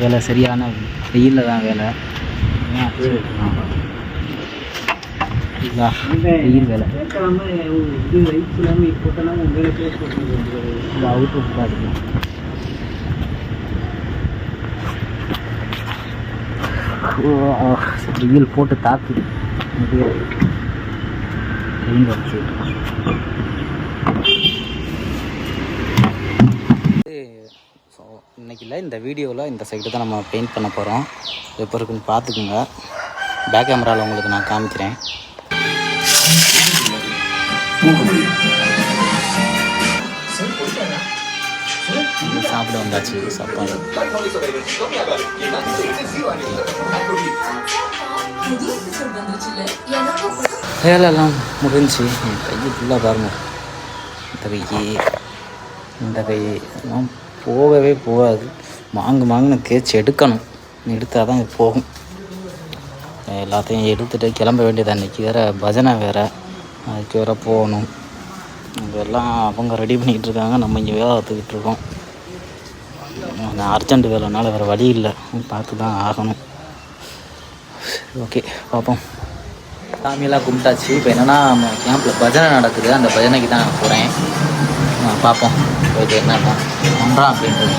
வேலை சரியான வெயிலில் தான் வேலை. வெயில் வேலை அவுட்டு அடிக்கும். வெயில் போட்டு தாக்குது. வெயில் வச்சு இன்றைக்கி இல்லை, இந்த வீடியோவில் இந்த சைடு தான் நம்ம பெயிண்ட் பண்ண போகிறோம். எப்போ இருக்குன்னு பார்த்துக்குங்க. பேக் கேமராவில் உங்களுக்கு நான் காமிக்கிறேன். சாப்பிட வந்தாச்சு சாப்பாடு. வேலையெல்லாம் முடிஞ்சு என் கையை ஃபுல்லாக பாருங்க. இந்த கை எல்லாம் போகவே போகாது. மாங்குன்னு தேய்ச்சி எடுக்கணும். எடுத்தால் தான் இது போகும். எல்லாத்தையும் எடுத்துகிட்டு கிளம்ப வேண்டியது. அன்றைக்கி வேறு பஜனை வேறு, அதுக்கு வேறு போகணும். இதெல்லாம் அவங்க ரெடி பண்ணிக்கிட்டு இருக்காங்க, நம்ம இங்கே வேலை பார்த்துக்கிட்டு இருக்கோம். நான் அர்ஜென்ட் வேலைனால வேறு வழி இல்லை, பார்த்து தான் ஆகணும். ஓகே, பார்ப்போம். சாமியெல்லாம் கும்பிட்டாச்சு. இப்போ என்னென்னா நம்ம கேம்பில் பஜனை நடக்குது, அந்த பஜனைக்கு தான் நான் போகிறேன். பார்ப்போம் போய்ட்டு என்னென்னா பண்ணுறான் அப்படின்றது.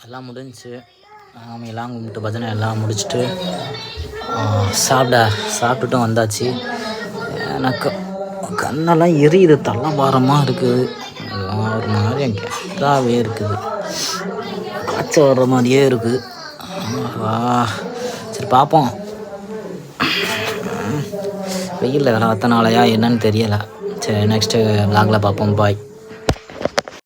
எல்லாம் முடிஞ்சிச்சு. எல்லாம் கும்பிட்டு பஜனை எல்லாம் முடிச்சுட்டு சாப்பிட்டுட்டும் வந்தாச்சு. எனக்கு கண்ணெல்லாம் எரியுது, தள்ளபாரமாக இருக்குது. ஒரு மாதிரி கெட்டாகவே இருக்குது, காய்ச்சல் வர்ற மாதிரியே இருக்குது. சரி பார்ப்போம். வெயிலில் வேலை அத்தனாலையா என்னன்னு தெரியலை. சரி, நெக்ஸ்ட்டு விளாகில் பார்ப்போம். பாய்.